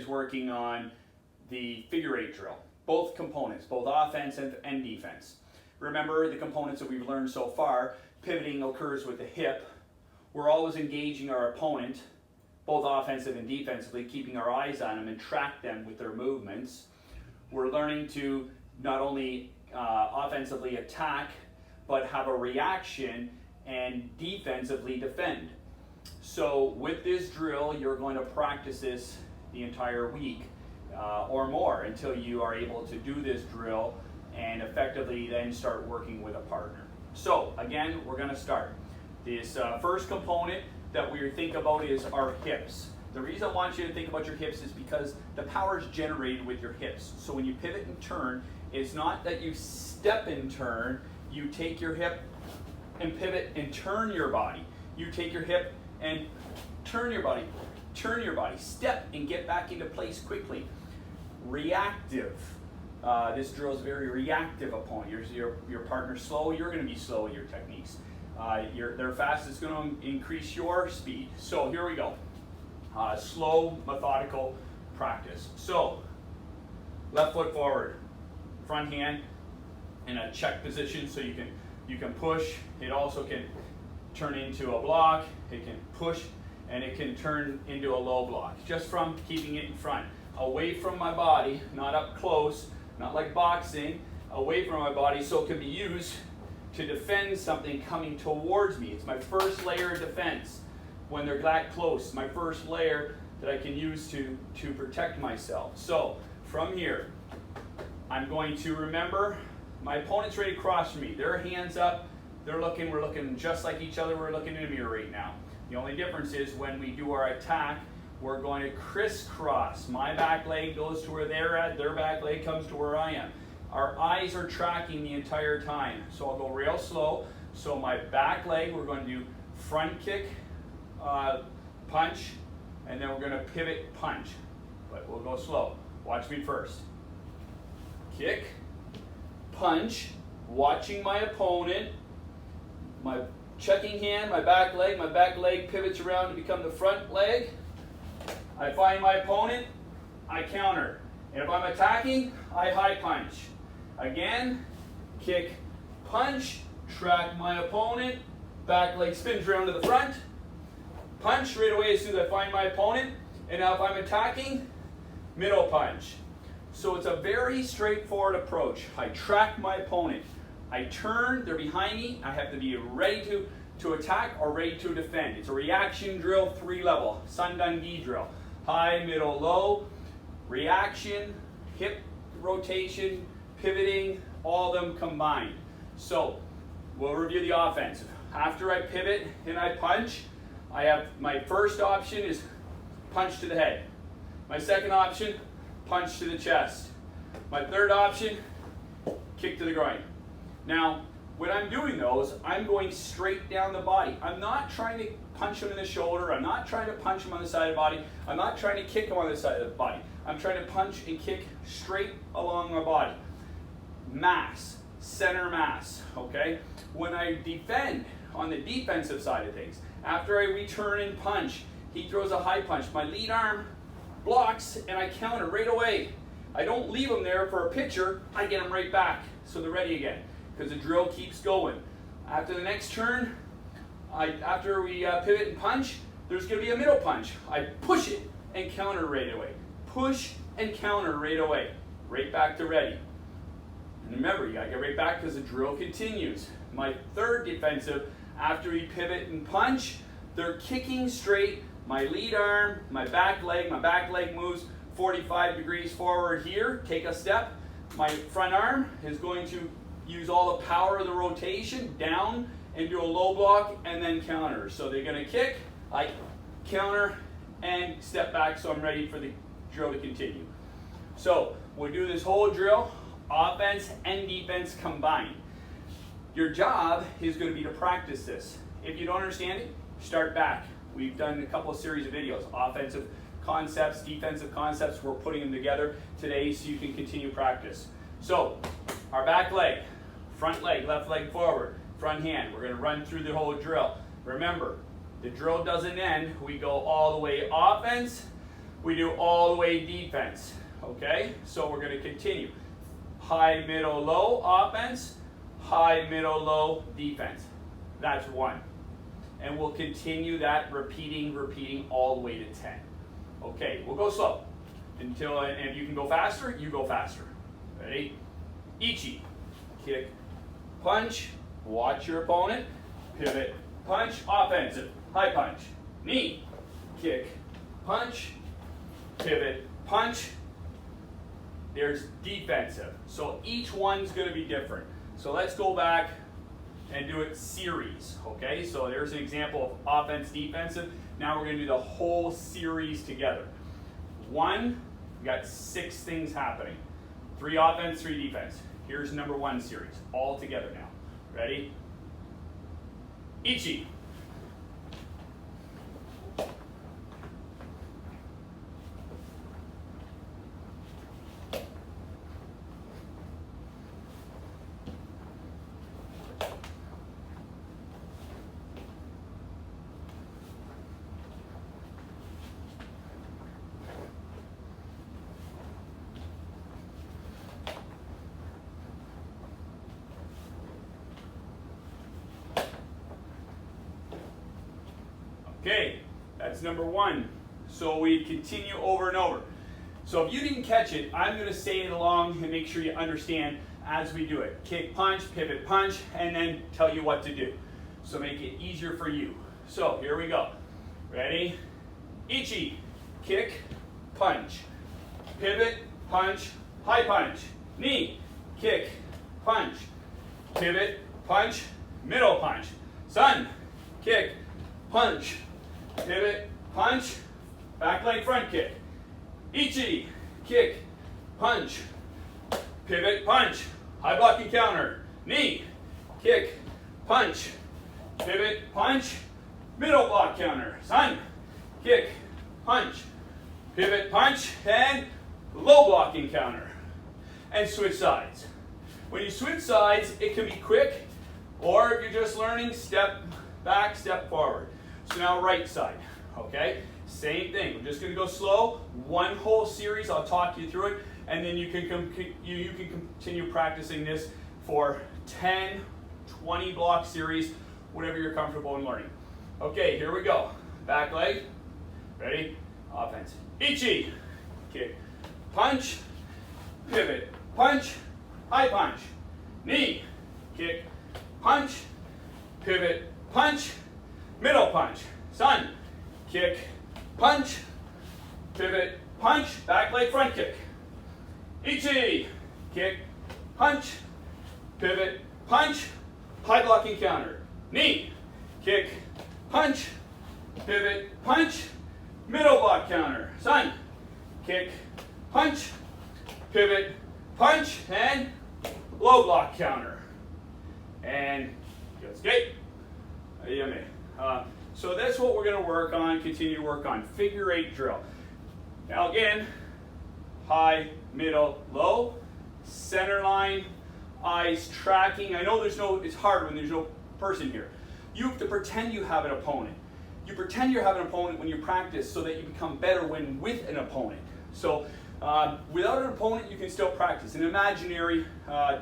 is working on the figure eight drill. Both components, both offensive and defense. Remember the components that we've learned so far. Pivoting occurs with the hip. We're always engaging our opponent, both offensive and defensively, keeping our eyes on them and track them with their movements. We're learning to not only offensively attack, but have a reaction and defensively defend. So with this drill, you're going to practice this the entire week or more until you are able to do this drill and effectively then start working with a partner. So again, we're going to start. This first component that we think about is our hips. The reason I want you to think about your hips is because the power is generated with your hips. So when you pivot and turn, it's not that you step and turn, you take your hip and pivot and turn your body. You take your hip and turn your body, step and get back into place quickly. Reactive. This drill is very reactive opponent. Your partner's slow, you're going to be slow with your techniques. They're fast, it's going to increase your speed. So here we go. Slow, methodical practice. So, left foot forward, front hand in a check position so you can push. It also can turn into a block, it can push, and it can turn into a low block. Just from keeping it in front. Away from my body, not up close, not like boxing, away from my body so it can be used to defend something coming towards me. It's my first layer of defense. When they're that close, my first layer that I can use to protect myself. So, from here, I'm going to remember my opponent's ready across from me. Their hands up, we're looking just like each other, we're looking in a mirror right now. The only difference is when we do our attack, we're going to crisscross. My back leg goes to where they're at, their back leg comes to where I am. Our eyes are tracking the entire time. So I'll go real slow. So my back leg, we're going to do front kick, punch, and then we're going to pivot punch. But we'll go slow. Watch me first. Kick, punch, watching my opponent, my checking hand, my back leg pivots around to become the front leg. I find my opponent, I counter. And if I'm attacking, I high punch. Again, kick, punch, track my opponent, back leg spins around to the front, punch right away as soon as I find my opponent, and now if I'm attacking, middle punch. So it's a very straightforward approach. I track my opponent, I turn, they're behind me, I have to be ready to attack or ready to defend. It's a reaction drill, 3-level, Sundun-gi drill. High, middle, low, reaction, hip rotation, pivoting, all of them combined. So we'll review the offense. After I pivot and I punch, I have my first option is punch to the head. My second option, punch to the chest. My third option, kick to the groin. Now, when I'm doing those, I'm going straight down the body. I'm not trying to punch him in the shoulder. I'm not trying to punch him on the side of the body. I'm not trying to kick him on the side of the body. I'm trying to punch and kick straight along my body. Mass, center mass, okay? When I defend on the defensive side of things, after I return and punch, he throws a high punch. My lead arm blocks and I counter right away. I don't leave him there for a picture, I get him right back so they're ready again because the drill keeps going. After the next turn, after we pivot and punch, there's going to be a middle punch. I push it and counter right away. Push and counter right away. Right back to ready. And remember, you got to get right back because the drill continues. My third defensive, after we pivot and punch, they're kicking straight. My lead arm, my back leg moves 45 degrees forward here. Take a step. My front arm is going to use all the power of the rotation down and do a low block and then counter. So they're going to kick, I counter, and step back so I'm ready for the drill to continue. So we'll do this whole drill, offense and defense combined. Your job is going to be to practice this. If you don't understand it, start back. We've done a couple of series of videos, offensive concepts, defensive concepts. We're putting them together today so you can continue practice. So our back leg, front leg, left leg forward, front hand. We're going to run through the whole drill. Remember, the drill doesn't end. We go all the way offense we do all the way defense. Okay, so we're going to continue. High, middle, low offense, high, middle, low defense. That's 1. And we'll continue that repeating all the way to 10. Okay, we'll go slow. And if you can go faster, you go faster. Ready? Ichi. Kick, punch, watch your opponent, pivot, punch, offensive, high punch. Knee, kick, punch, pivot, punch. There's defensive. So each one's going to be different. So let's go back and do it series. Okay, so there's an example of offense, defensive. Now we're going to do the whole series together. 1, we got 6 things happening. 3 offense, 3 defense. Here's number 1 series, all together now. Ready? Ichi. Okay, that's number 1. So we continue over and over. So if you didn't catch it, I'm going to say it along and make sure you understand as we do it. Kick, punch, pivot, punch, and then tell you what to do. So make it easier for you. So here we go. Ready? Ichi. Kick, punch. Pivot, punch, high punch. Knee. Kick, punch. Pivot, punch, middle punch. Sun. Kick, punch. Pivot, punch, back leg front kick. Ichi, kick, punch, pivot, punch, high blocking counter. Knee, kick, punch, pivot, punch, middle block counter. Sun, kick, punch, pivot, punch, and low blocking counter. And switch sides. When you switch sides, it can be quick, or if you're just learning, step back, step forward. So now right side, okay? Same thing, we're just gonna go slow, 1 whole series, I'll talk you through it, and then you can continue practicing this for 10, 20 block series, whatever you're comfortable in learning. Okay, here we go. Back leg, ready? Offense. Ichi, kick, punch, pivot, punch, high punch. Knee, kick, punch, pivot, punch, middle punch. Sun, kick, punch, pivot, punch, back leg front kick. Ichi, kick, punch, pivot, punch, high blocking counter. Knee, kick, punch, pivot, punch, middle block counter. Sun, kick, punch, pivot, punch, and low block counter. And escape. So that's what we're going to work on, continue to work on. Figure 8 drill. Now again, high, middle, low, center line, eyes tracking. I know it's hard when there's no person here. You have to pretend you have an opponent. You pretend you have an opponent when you practice so that you become better when with an opponent. So without an opponent, you can still practice. An imaginary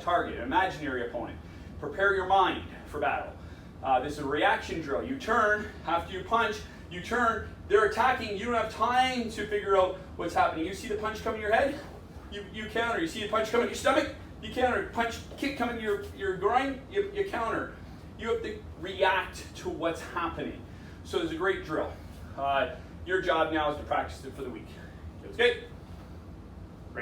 target, an imaginary opponent. Prepare your mind for battle. This is a reaction drill. You turn, after you punch, you turn, they're attacking, you don't have time to figure out what's happening. You see the punch come in your head, you counter. You see the punch come in your stomach, you counter. Punch, kick coming to your groin, you counter. You have to react to what's happening. So there's a great drill. Your job now is to practice it for the week. Okay?